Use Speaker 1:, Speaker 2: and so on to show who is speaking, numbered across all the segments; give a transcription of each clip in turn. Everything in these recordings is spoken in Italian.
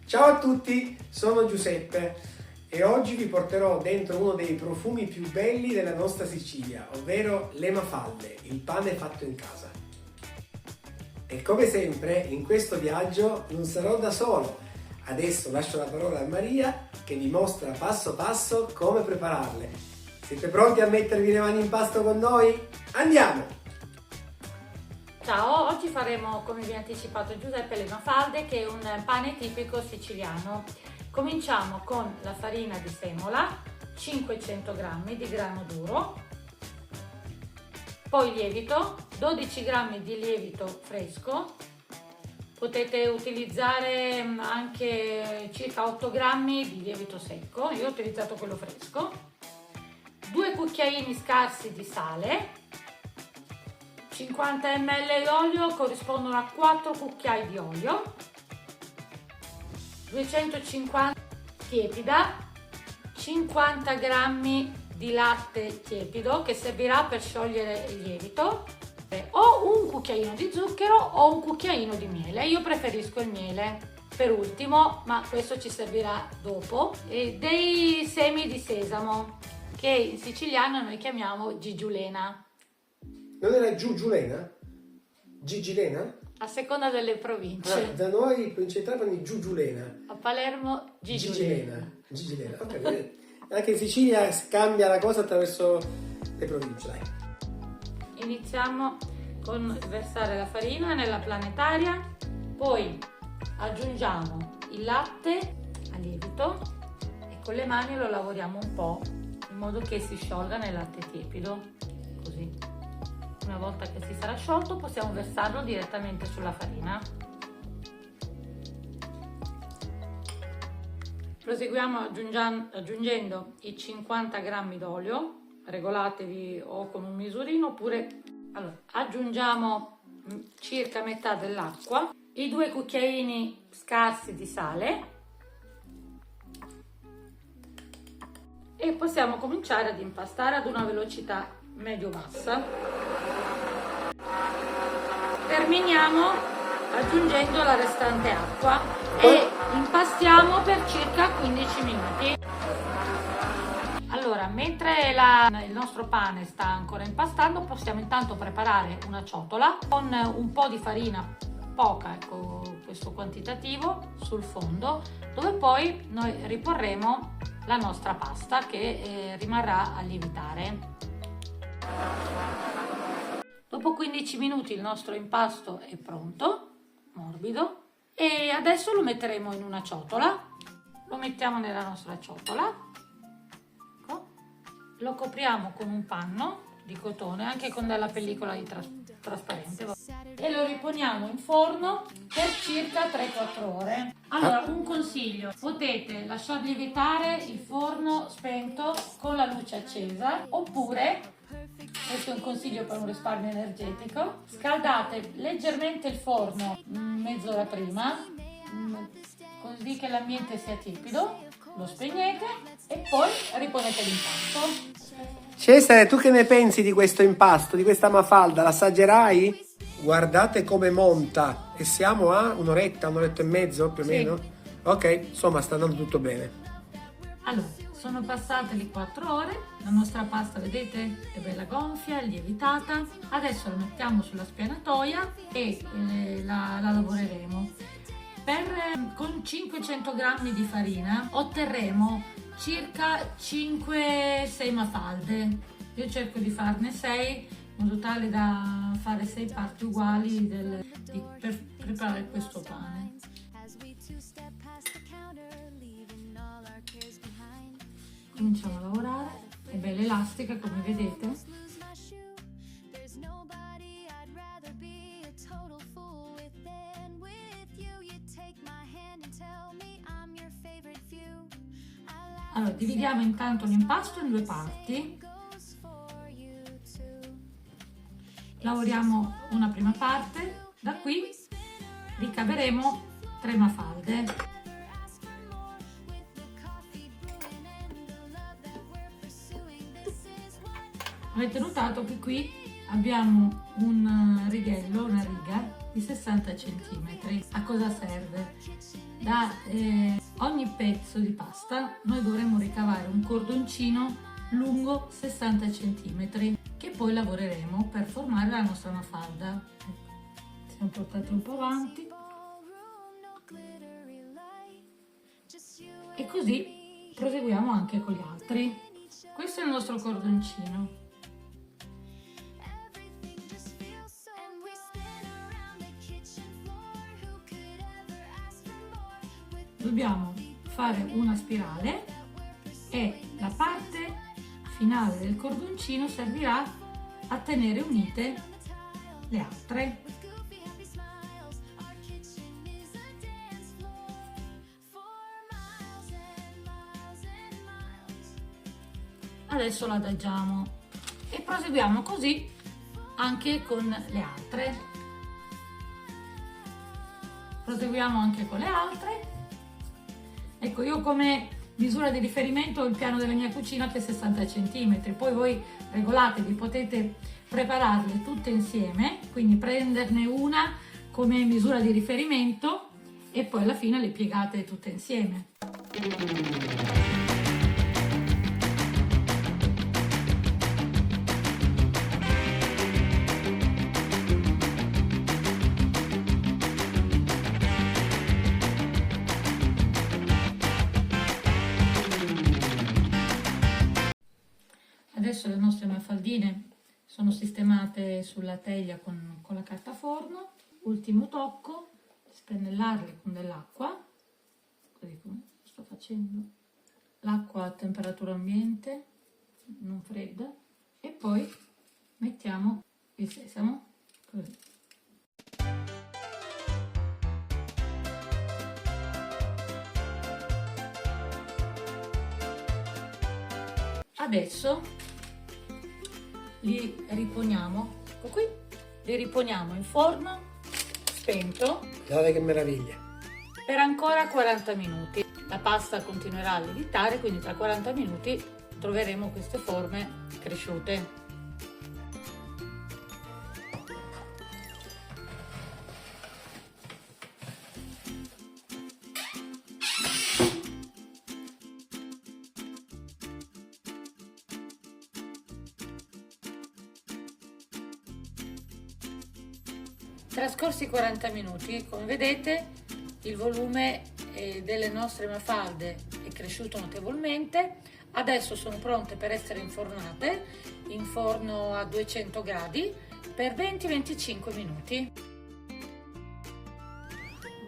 Speaker 1: Ciao a tutti, sono Giuseppe e oggi vi porterò dentro uno dei profumi più belli della nostra Sicilia, ovvero le mafalde, il pane fatto in casa. E come sempre in questo viaggio non sarò da solo. Adesso lascio la parola a Maria che vi mostra passo passo come prepararle. Siete pronti a mettervi le mani in pasto con noi? Andiamo!
Speaker 2: Ciao, oggi faremo, come vi ha anticipato Giuseppe, le mafalde, che è un pane tipico siciliano. Cominciamo con la farina di semola, 500 g di grano duro, poi lievito, 12 g di lievito fresco, potete utilizzare anche circa 8 g di lievito secco, io ho utilizzato quello fresco, 2 cucchiaini scarsi di sale, 50 ml d'olio corrispondono a 4 cucchiai di olio, 250 tiepida, 50 g di latte tiepido che servirà per sciogliere il lievito, o un cucchiaino di zucchero o un cucchiaino di miele. Io preferisco il miele per ultimo, ma questo ci servirà dopo, e dei semi di sesamo che in siciliano noi chiamiamo gigiulena.
Speaker 1: Non era Giugiulena? Gigilena?
Speaker 2: A seconda delle province.
Speaker 1: Da noi in Trapani Giugiulena.
Speaker 2: A Palermo Gigilena.
Speaker 1: Gigilena. Ok, anche in Sicilia cambia la cosa attraverso le province. Dai.
Speaker 2: Iniziamo con versare la farina nella planetaria, poi aggiungiamo il latte a lievito e con le mani lo lavoriamo un po' in modo che si sciolga nel latte tiepido, così. Una volta che si sarà sciolto possiamo versarlo direttamente sulla farina. Proseguiamo aggiungendo i 50 g d'olio, regolatevi o con un misurino oppure... Allora, aggiungiamo circa metà dell'acqua, i 2 cucchiaini scarsi di sale e possiamo cominciare ad impastare ad una velocità medio-bassa. Terminiamo aggiungendo la restante acqua e impastiamo per circa 15 minuti. Allora, mentre il nostro pane sta ancora impastando, possiamo intanto preparare una ciotola con un po' di farina, poca, ecco, questo quantitativo, sul fondo, dove poi noi riporremo la nostra pasta che rimarrà a lievitare. Dopo 15 minuti il nostro impasto è pronto, morbido, e adesso lo metteremo in una ciotola. Lo mettiamo nella nostra ciotola, ecco. Lo copriamo con un panno di cotone, anche con della pellicola di trasparente, e lo riponiamo in forno per circa 3-4 ore. Allora, un consiglio: potete lasciar lievitare il forno spento con la luce accesa, oppure, questo è un consiglio per un risparmio energetico, scaldate leggermente il forno mezz'ora prima, così che l'ambiente sia tiepido, lo spegnete e poi riponete l'impasto.
Speaker 1: Cesare, tu che ne pensi di questo impasto, di questa mafalda? L'assaggerai? Guardate come monta, e siamo a un'oretta e mezzo più o meno? Ok, insomma sta andando tutto bene.
Speaker 2: Allora, sono passate le 4 ore, la nostra pasta, vedete, è bella gonfia, lievitata. Adesso la mettiamo sulla spianatoia e la lavoreremo. Con 500 g di farina otterremo circa 5-6 mafalde. Io cerco di farne 6 in modo tale da fare 6 parti uguali per preparare questo pane. Cominciamo a lavorare, è bella elastica come vedete. Allora, dividiamo intanto l'impasto in 2 parti. Lavoriamo una prima parte, da qui ricaveremo 3 mafalde. Avete notato che qui abbiamo un righello, una riga di 60 cm. A cosa serve? Da ogni pezzo di pasta noi dovremo ricavare un cordoncino lungo 60 cm che poi lavoreremo per formare la nostra mafalda. Siamo portati un po' avanti e così proseguiamo anche con gli altri. Questo è il nostro cordoncino. Dobbiamo fare una spirale e la parte finale del cordoncino servirà a tenere unite le altre. Adesso la adagiamo e proseguiamo così anche con le altre. Proseguiamo anche con le altre. Ecco, io come misura di riferimento ho il piano della mia cucina che è 60 cm, poi voi regolatevi, potete prepararle tutte insieme, quindi prenderne una come misura di riferimento e poi alla fine le piegate tutte insieme. Adesso le nostre mafaldine sono sistemate sulla teglia con la carta forno. Ultimo tocco, spennellarle con dell'acqua, così come sto facendo. L'acqua a temperatura ambiente, non fredda, e poi mettiamo il sesamo, così. Adesso li riponiamo, ecco qui, li riponiamo in forno spento.
Speaker 1: Guardate che meraviglia!
Speaker 2: Per ancora 40 minuti. La pasta continuerà a lievitare, quindi tra 40 minuti troveremo queste forme cresciute. Trascorsi 40 minuti, come vedete, il volume delle nostre mafalde è cresciuto notevolmente. Adesso sono pronte per essere infornate in forno a 200 gradi per 20-25 minuti.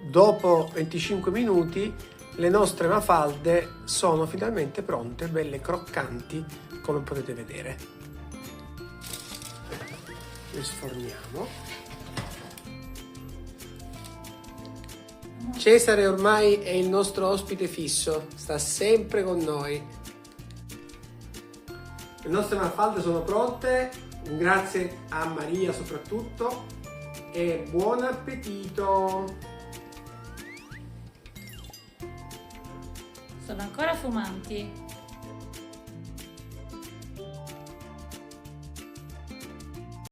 Speaker 1: Dopo 25 minuti le nostre mafalde sono finalmente pronte, belle croccanti, come potete vedere. Le sforniamo. Cesare ormai è il nostro ospite fisso, sta sempre con noi. Le nostre mafalde sono pronte, grazie a Maria soprattutto, e buon appetito!
Speaker 2: Sono ancora fumanti.